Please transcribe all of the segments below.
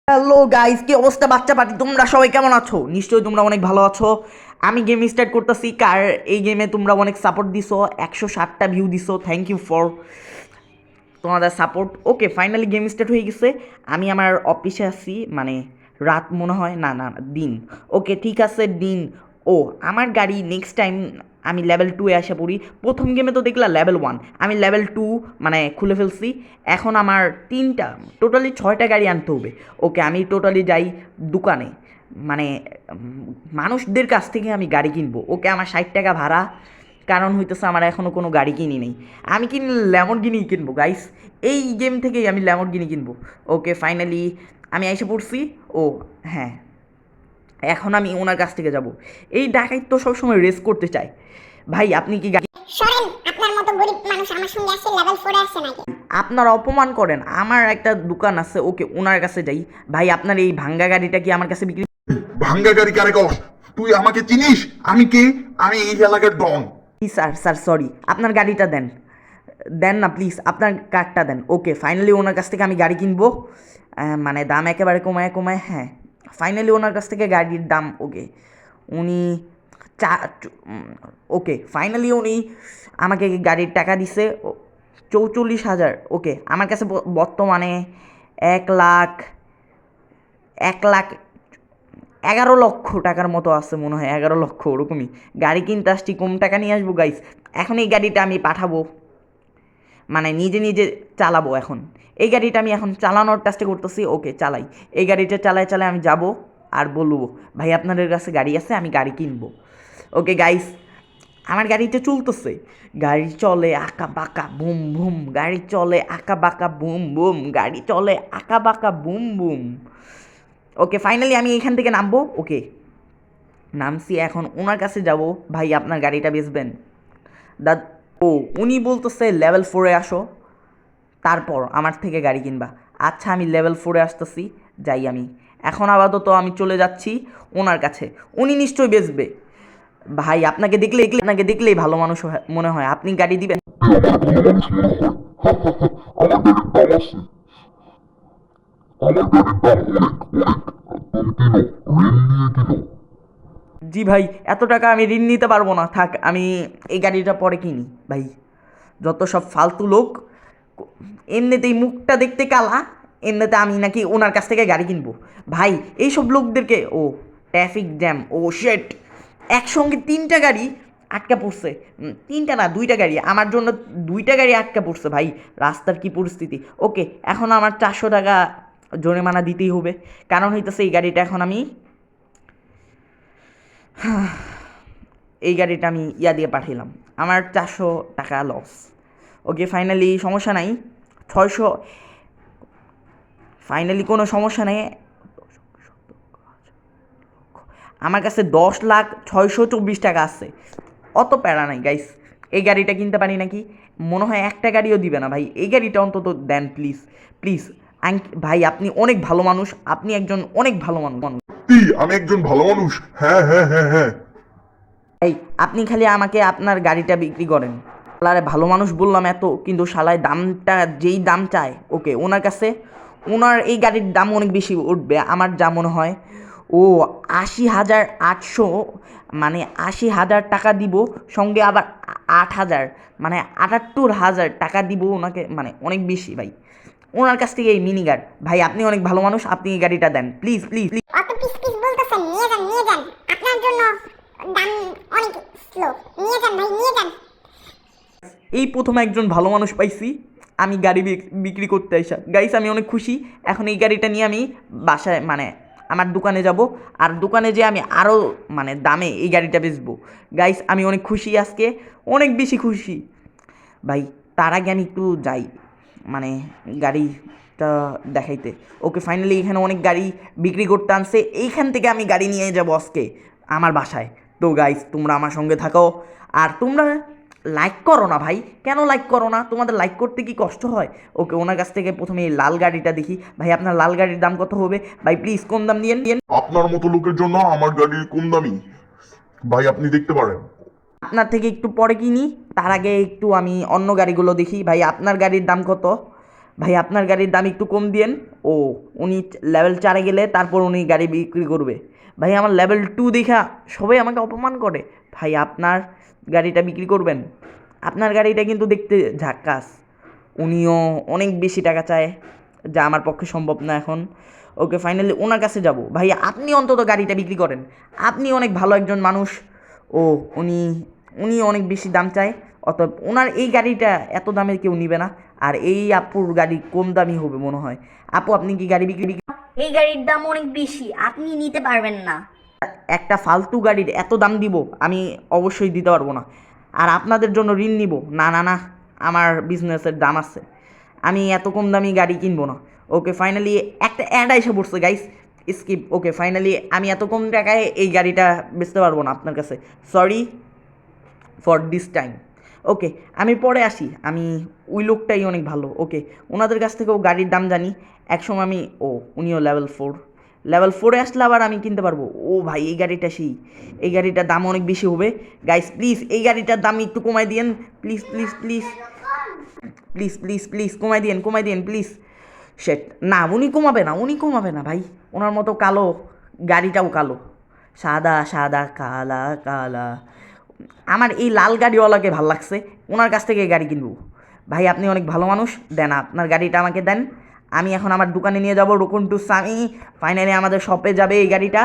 Hello guys, কি অবস্থা বাচ্চা পার্টি? তোমরা সবাই কেমন আছো? নিশ্চয়ই তোমরা অনেক ভালো আছো। আমি গেম স্টার্ট করতেছি। কার এই গেমে তোমরা অনেক সাপোর্ট দিছো, 160টা ভিউ দিছো। থ্যাংক ইউ ফর তোমাদের সাপোর্ট। ওকে, ফাইনালি গেম স্টার্ট হয়ে গেছে। আমি আমার অফিসে আছি, মানে রাত মনে হয়, না না দিন। ওকে ঠিক আছে, দিন। ও, আমার গাড়ি নেক্সট টাইম আমি লেভেল 2-এ আসা পড়ি। প্রথম গেমে তো দেখলাম লেভেল 1, আমি লেভেল 2 মানে খুলে ফেলছি। এখন আমার টোটালি 6টা গাড়ি আনতে হবে। ওকে, আমি টোটালি যাই দোকানে, মানে মানুষদের কাছ থেকে আমি গাড়ি কিনবো। ওকে, আমার 60 টাকা ভাড়া, কারণ হইতেছে আমার এখনও কোনো গাড়ি কিনি নেই। আমি কিনলে ল্যামরগিনি কিনবো গাইস, এই গেম থেকেই আমি ল্যামরগিনি কিনবো। ওকে, ফাইনালি আমি এসে পড়ছি। ও হ্যাঁ, এখন আমি ওনার কাছ থেকে যাব। এই ডাকাইত তো সবসময় রেস করতে চায়। ভাই আপনি কি গাড়ি সরেন, আপনার মতো গরিব মানুষ আমার সঙ্গে আসছে লেভেল 4 আসছে নাকি? আপনারা অপমান করেন? আমার একটা দোকান আছে, ওকে ওনার কাছে যাই। ভাই আপনার এই ভাঙ্গা গাড়িটা কি আমার কাছে বিক্রি? ভাঙ্গা গাড়ি কারে কস? তুই আমাকে চিনিস? আমি কে? আমি এই এলাকার ডন। স্যার স্যার সরি, আপনার গাড়িটা দেন, দেন না প্লিজ, আপনার কার্ডটা দেন। ওকে, ফাইনালি ওনার কাছ থেকে আমি গাড়ি কিনবো। মানে দাম একেবারে কমায় কমায়। হ্যাঁ, ফাইনালি ওনার কাছ থেকে গাড়ির দাম। ওকে, উনি চা ওকে, ফাইনালি উনি আমাকে গাড়ির টাকা দিছে 44,000। ওকে, আমার কাছে বর্তমানে 1 লাখ 11 লক্ষ টাকার মতো আছে মনে হয়, 11 লক্ষ ওরকমই। গাড়ি কিনতে আসছি, কম টাকা নিয়ে আসবো গাইস। এখন এই গাড়িটা আমি পাঠাবো, মানে নিজে নিজে চালাবো। এখন এই গাড়িটা আমি এখন চালানোর চেষ্টা করতেছি। ওকে চালাই, এই গাড়িটা চালায় চালায় আমি যাব আর বলবো ভাই আপনাদের কাছে গাড়ি আছে, আমি গাড়ি কিনবো। ওকে গাইস, আমার গাড়িটা চলতেছে, গাড়ি চলে আঁকা বাঁকা বুম বুম, গাড়ি চলে আঁকা বাঁকা বুম বুম, গাড়ি চলে আঁকা বাঁকা বুম বুম। ওকে, ফাইনালি আমি এখান থেকে নামবো। ওকে, নামছি, এখন ওনার কাছে যাব। ভাই আপনার গাড়িটা বেচবেন? দাদ ও, উনি বলতেছে লেভেল 4-এ আসো, তারপর আমার থেকে গাড়ি কিনবা। আচ্ছা, আমি লেভেল 4-এ আসতেছি, যাই আমি। এখন আপাতত আমি চলে যাচ্ছি ওনার কাছে, উনি নিশ্চয়ই বেচবে। ভাই আপনাকে দেখলেই ভালো মানুষ মনে হয়, আপনি গাড়ি দিবেন? জি ভাই, এত টাকা আমি ঋণ নিতে পারবো না, থাক আমি এই গাড়িটা পরে কিনি। ভাই যত সব ফালতু লোক, এমনিতেই মুখটা দেখতে কালা, এমনিতে আমি নাকি ওনার কাছ থেকে গাড়ি কিনবো। ভাই এইসব লোকদেরকে, ও ট্রাফিক জ্যাম, ও শেট, একসঙ্গে 3টা গাড়ি আটকা পড়ছে। 3টা না, 2টা গাড়ি আমার জন্য, 2টা গাড়ি আটকা পড়ছে। ভাই রাস্তার কি পরিস্থিতি! ওকে, এখন আমার 400 টাকা জরিমানা দিতেই হবে, কারণ হইতেছে এই গাড়িটা এখন আমি এই গাড়িটা আমি দিয়ে পাঠাইলাম, আমার 400 টাকা লস। ওকে, ফাইনালি সমস্যা নাই, 600, ফাইনালি কোনো সমস্যা নেই। আমার কাছে 10,06,24 টাকা আছে, অত প্যারা নাই গাইস। এই গাড়িটা কিনতে পারি নাকি? মনে হয় একটা গাড়িও দিবে না। ভাই এই গাড়িটা অন্তত দেন প্লিজ প্লিজ। ভাই আপনি অনেক ভালো মানুষ, আপনি একজন অনেক ভালো মানুষ। সত্যি আমি একজন ভালো মানুষ। হ্যাঁ হ্যাঁ হ্যাঁ হ্যাঁ। এই আপনি খালি আমাকে আপনার গাড়িটা বিক্রি করেন। শালারে ভালো মানুষ বললাম এত, কিন্তু শালায় দামটা যেই দাম চায়, ওকে ওনার কাছে, ওনার এই গাড়ির দাম অনেক বেশি উঠবে আমার যা মনে হয়। ও 80,800, মানে 80,000 টাকা দিব, সঙ্গে আবার 8,000, মানে 78,000 টাকা দিব ওনাকে, মানে অনেক বেশি ভাই ওনার কাছ থেকে এই মিনি গাড়ি। ভাই আপনি অনেক ভালো মানুষ, আপনি এই গাড়িটা দেন প্লিজ প্লিজ প্লিজ। অত পিস পিস বলতেছেন, নিয়ে যান নিয়ে যান, আপনার জন্য দাম অনেক স্লো, নিয়ে যান ভাই নিয়ে যান। এই প্রথম একজন ভালো মানুষ পাইছি আমি গাড়ি বিক্রি করতে আসা। গাইস আমি অনেক খুশি, এখন এই গাড়িটা নিয়ে আমি বাসায়, মানে আমার দোকানে যাব, আর দোকানে যেয়ে আমি আরও মানে দামে এই গাড়িটা বেচবো। গাইস আমি অনেক খুশি আজকে, অনেক বেশি খুশি। ভাই তার আগে আমি একটু যাই, মানে গাড়িটা দেখাইতে। ওকে, ফাইনালি এখানে অনেক গাড়ি বিক্রি করতে আনছে, এইখান থেকে আমি গাড়ি নিয়ে যাবো আজকে আমার বাসায়। তো গাইস তোমরা আমার সঙ্গে থাকো, আর তোমরা লাইক করো না ভাই, কেন লাইক করো না? তোমাদের লাইক করতে কি কষ্ট হয়? ওকে, ওনার কাছ থেকে প্রথমে এই লাল গাড়িটা দেখি। ভাই আপনার লাল গাড়ির দাম কত হবে? ভাই প্লিজ কম দাম দিয়েন দিয়েন। আপনার মতো লোকের জন্য আমার গাড়ি কম দামি। ভাই আপনি দেখতে পারেন। আপনার থেকে একটু পরে কিনি, তার আগে একটু আমি অন্য গাড়িগুলো দেখি। ভাই আপনার গাড়ির দাম কত? ভাই আপনার গাড়ির দাম একটু কম দিয়েন। ও উনি লেভেল 4-এ গেলে তারপর উনি গাড়ি বিক্রি করবে। ভাই আমার লেভেল 2 দেখা সবাই আমাকে অপমান করে। ভাই আপনার গাড়িটা বিক্রি করবেন? আপনার গাড়িটা কিন্তু দেখতে ঝাক্কাস। উনিও অনেক বেশি টাকা চায়, যা আমার পক্ষে সম্ভব না এখন। ওকে ফাইনালি ওনার কাছে যাব। ভাই আপনি অন্তত গাড়িটা বিক্রি করেন, আপনি অনেক ভালো একজন মানুষ। ও উনি উনি অনেক বেশি দাম চায়, অতএব ওনার এই গাড়িটা এত দামের কেউ নিবে না। আর এই আপুর গাড়ি কম দামি হবে মনে হয়। আপু আপনি কি গাড়ি বিক্রি এই গাড়ির দাম অনেক বেশি, আপনি নিতে পারবেন না। একটা ফালতু গাড়ির এত দাম দিব? আমি অবশ্যই দিতে পারবো না। আর আপনাদের জন্য ঋণ নিব? না না না, আমার বিজনেসের দাম আছে, আমি এত কম দামি গাড়ি কিনবো না। ওকে ফাইনালি একটা অ্যাড এসে পড়ছে গাইস, স্কিপ। ওকে ফাইনালি আমি এত কম টাকায় এই গাড়িটা বেচতে পারবো না আপনার কাছে, সরি ফর দিস টাইম। ওকে আমি পরে আসি, আমি ওই লোকটাই অনেক ভালো। ওকে ওনাদের কাছ থেকেও গাড়ির দাম জানি। একসময় আমি উনিও লেভেল 4 আসলে আবার আমি কিনতে পারবো। ও ভাই এই গাড়িটা সেই, এই গাড়িটার দাম অনেক বেশি হবে গাইস, প্লিজ এই গাড়িটার দাম একটু কমাই দিয়েন, please please please please please please কমাই দিয়েন প্লিজ। সেট না, উনি কমাবে না ভাই, ওনার মতো কালো গাড়িটাও কালো, সাদা সাদা কালা কালা। আমার এই লাল গাড়িওয়ালাকে ভাল লাগছে, ওনার কাছ থেকে গাড়ি কিনবো। ভাই আপনি অনেক ভালো মানুষ, দেন আপনার গাড়িটা আমাকে দেন, আমি এখন আমার দোকানে নিয়ে যাব। রোকন টু সামি ফাইনালি আমাদের শপে যাবে এই গাড়িটা।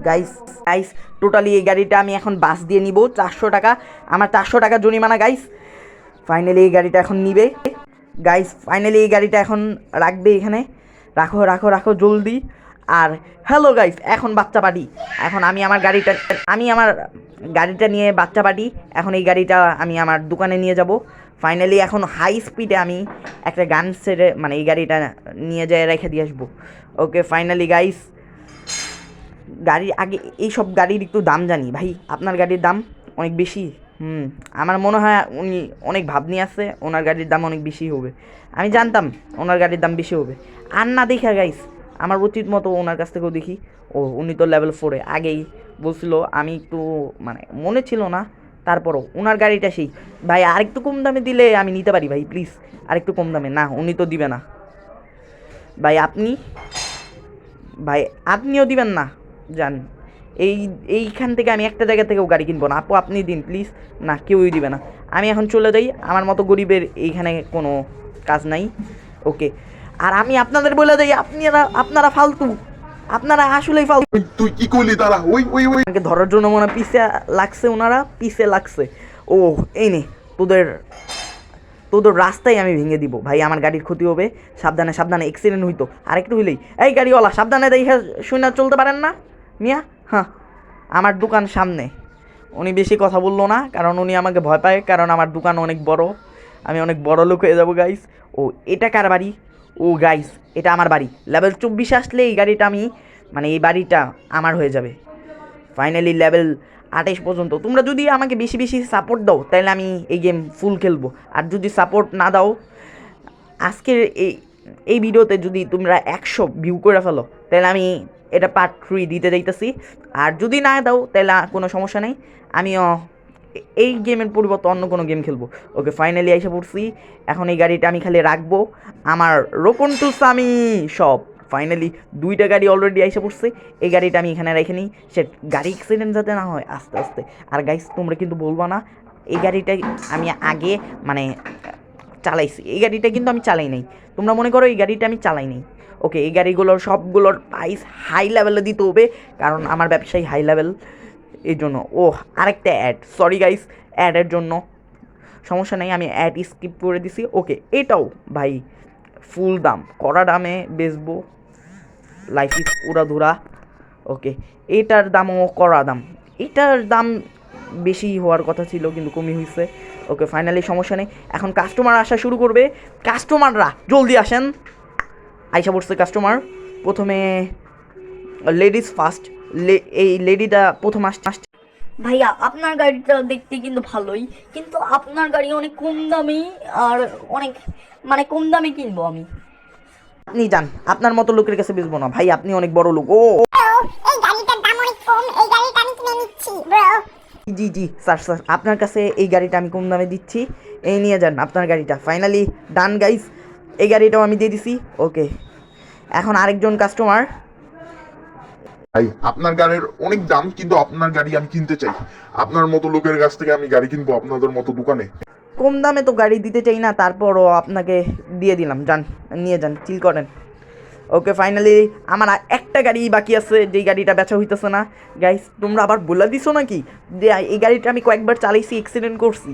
গাইস গাইস টোটালি এই গাড়িটা আমি এখন বাস দিয়ে নিব 400 টাকা, আমার 400 টাকা জরিমানা গাইস। ফাইনালি এই গাড়িটা এখন নিবে গাইস, ফাইনালি এই গাড়িটা এখন রাখবে এখানে, রাখো রাখো রাখো জলদি। আর হ্যালো গাইস, এখন বাচ্চা পার্টি, এখন আমি আমার গাড়িটা নিয়ে বাচ্চা পার্টি, এখন এই গাড়িটা আমি আমার দোকানে নিয়ে যাব। ফাইনালি এখন হাই স্পিডে আমি একটা গান সেরে মানে এই গাড়িটা নিয়ে যেয়ে রেখে দিয়ে আসবো। ওকে ফাইনালি গাইস, গাড়ির আগে এইসব গাড়ির একটু দাম জানি। ভাই আপনার গাড়ির দাম অনেক বেশি। আমার মনে হয় উনি অনেক ভাব নিয়ে আসছে, ওনার গাড়ির দাম অনেক বেশি হবে। আমি জানতাম ওনার গাড়ির দাম বেশি হবে। আর না দেখা গাইস, আমার উচিত মতো ওনার কাছ থেকেও দেখি। উনি তো লেভেল 4-এ আগেই বলছিল, আমি একটু মানে মনে ছিল না, তারপরও ওনার গাড়িটা সেই। ভাই আরেকটু কম দামে দিলে আমি নিতে পারি ভাই, প্লিজ আরেকটু কম দামে। না উনি তো দিবে না ভাই, আপনিও দিবেন না, যান। এইখান থেকে আমি একটা জায়গা থেকেও গাড়ি কিনবো না। আপু আপনি দিন প্লিজ। না কেউই দিবে না, আমি এখন চলে যাই, আমার মতো গরিবের এইখানে কোনো কাজ নাই। ওকে আর আমি আপনাদের বলে যাই, আপনারা ফালতু, আপনারা আসলেই ফালতু। তুই কি করলি দাঁড়া, ওই ওই ওই আমাকে ধরার জন্য মনে হয় ওনারা পিছে লাগছে। এই নে তোদের রাস্তায় আমি ভেঙে দিব ভাই, আমার গাড়ির ক্ষতি হবে। সাবধানে সাবধানে, অ্যাক্সিডেন্ট হইতো, আরেকটু হইলেই। এই গাড়িওয়ালা সাবধানে, দেখে শুনে চলতে পারেন না মিয়া। হ্যাঁ আমার দোকান সামনে, উনি বেশি কথা বললো না, কারণ উনি আমাকে ভয় পায়, কারণ আমার দোকান অনেক বড়, আমি অনেক বড় লোক হয়ে যাবো গাইস। এটা কার বাড়ি? গাইস এটা আমার বাড়ি। লেভেল 24 আসলে এই গাড়িটা এই বাড়িটা আমার হয়ে যাবে। ফাইনালি লেভেল 28 পর্যন্ত তোমরা যদি আমাকে বেশি বেশি সাপোর্ট দাও, তাহলে আমি এই গেম ফুল খেলবো। আর যদি সাপোর্ট না দাও, আজকের এই ভিডিওতে যদি তোমরা 100 ভিউ করে ফেলো, তাহলে আমি এটা পার্ট 3 দিতে যাইতেছি। আর যদি না দাও তাহলে কোনো সমস্যা নেই, আমিও এই গেমের পরিবর্তে অন্য কোনো গেম খেলবো। ওকে ফাইনালি এসে পড়ছি, এখন এই গাড়িটা আমি খালি রাখবো আমার রোকন টু সামি শপ। ফাইনালি 2টা গাড়ি অলরেডি এসে পড়ছে, এই গাড়িটা আমি এখানে রেখে নিই, সে গাড়ি অ্যাক্সিডেন্ট যাতে না হয় আস্তে আস্তে। আর গাইস তোমরা কিন্তু বলবা না, এই গাড়িটা আমি আগে চালাইছি, এই গাড়িটা কিন্তু আমি চালাই নাই, তোমরা মনে করো এই গাড়িটা আমি চালাই নাই। ওকে এই গাড়িগুলোর সবগুলোর প্রাইস হাই লেভেলে দিতে হবে, কারণ আমার ব্যবসায়ী হাই লেভেল, এই জন্য। আরেকটা অ্যাড, সরি গাইস অ্যাডের জন্য, সমস্যা নেই, আমি অ্যাড স্কিপ করে দিছি। ওকে এটাও ভাই ফুল দাম, কড়া দামে বেচবো, লাইফ ইজ উড়াধুরা। ওকে এটার দামও কড়া দাম, এটার দাম বেশি হওয়ার কথা ছিল কিন্তু কমই হয়েছে। ওকে ফাইনালি সমস্যা নেই, এখন কাস্টমার আসা শুরু করবে। কাস্টমাররা জলদি আসেন, আইসা পড়ছে কাস্টমার। প্রথমে লেডিস ফার্স্ট, এই লেডিটা প্রথম আসছে। ভাইয়া আপনার গাড়িটা দেখতে কিন্তু ভালোই, কিন্তু আপনার গাড়ি অনেক কম দামি, আর অনেক কম দামে কিনবো আমি। আপনি যান, আপনার মতো লোকের কাছে বেচবো না ভাই, আপনি অনেক বড় লোক। এই গাড়িটার দাম অনেক কম, এই গাড়িটা আমি কিনে নিচ্ছি ব্রো। জি জি স্যার, আপনার কাছে এই গাড়িটা আমি কম দামে দিচ্ছি, এই নিয়ে যান আপনার গাড়িটা। ফাইনালি ডান গাইস, এই গাড়িটাও আমি দিয়ে দিছি। ওকে, এখন আরেকজন কাস্টমার। ভাই আপনার গাড়ির অনেক দাম, কিন্তু আপনার গাড়ি আমি কিনতে চাই। আপনার মতো লোকের কাছ থেকে আমি গাড়ি কিনবো আপনাদের মতো দোকানে। কম দামে তো গাড়ি দিতে চাই না, তারপরও আপনাকে দিয়ে দিলাম, যান নিয়ে যান, চিল করেন। ওকে, ফাইনালি আমার একটা গাড়ি বাকি আছে, যেই গাড়িটা বেচা হইতেছে না। গাইস তোমরা আবার বলে দিছো নাকি যে এই গাড়িটা আমি কয়েকবার চালাইছি, অ্যাক্সিডেন্ট করছি।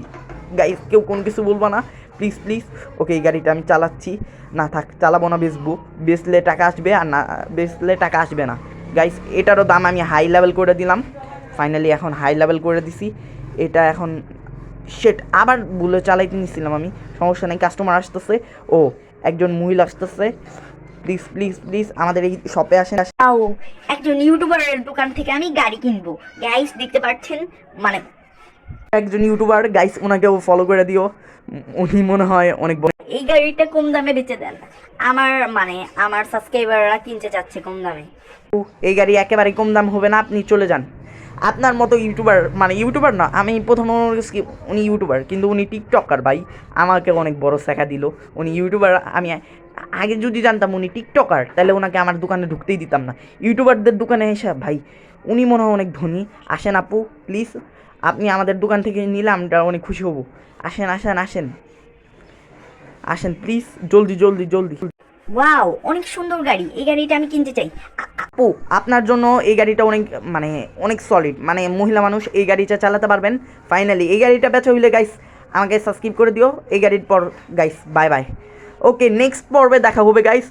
গাইস কেউ কোনো কিছু বলবো না প্লিজ প্লিজ। ওকে, এই গাড়িটা আমি চালাচ্ছি না, থাক চালাবো না, বেচবো। বেচলে টাকা আসবে, আর না বেচলে টাকা আসবে না। গাইস এটারও দাম আমি হাই লেভেল করে দিলাম। ফাইনালি এখন হাই লেভেল করে দিছি। এটা এখন সেট আবার বলে চালাইতে নিছিলাম আমি, সমস্যা নেই। কাস্টমার আসতেছে, ও একজন মহিলা আসতেছে। প্লিজ প্লিজ প্লিজ আমাদের এই শপে আসেন। তাও একজন ইউটিউবারের দোকান থেকে আমি গাড়ি কিনবো। গাইস দেখতে পাচ্ছেন, মানে একজন ইউটিউবার, গাইস ওনাকেও ফলো করে দিও, উনি মনে হয় অনেক বড়। এই গাড়িটা কম দামে বেচে দেন। আমার সাবস্ক্রাইবাররা কিনতে চাচ্ছে কম দামে। এই গাড়ি একেবারে কম দাম হবে না, আপনি চলে যান। আপনার মতো ইউটিউবার, মানে ইউটিউবার না, আমি প্রথমে উনি ইউটিউবার কিন্তু উনি টিকটকার ভাই, আমাকে অনেক বড় শেখা দিল। উনি ইউটিউবার, আমি আগে যদি জানতাম উনি টিকটকার তাহলে ওনাকে আমার দোকানে ঢুকতেই দিতাম না। ইউটিউবারদের দোকানে এসে ভাই উনি মনে হয় অনেক ধনী। আসেন আপু প্লিজ, আপনি আমাদের দোকান থেকে নিলে আমরা অনেক খুশি হব। আসেন আসেন আসেন আসেন প্লিজ, জলদি জলদি জলদি। ওয়াও, অনেক সুন্দর গাড়ি, এই গাড়িটা আমি কিনতে চাই। আপু আপনার জন্য এই গাড়িটা অনেক মানে অনেক সলিড, মানে মহিলা মানুষ এই গাড়িটা চালাতে পারবেন। ফাইনালি এই গাড়িটা বেচা হইলে গাইস আমাকে সাবস্ক্রাইব করে দিও। এই গাড়ির পর গাইস বাই বাই। ওকে, নেক্সট পর্বে দেখা হবে গাইস।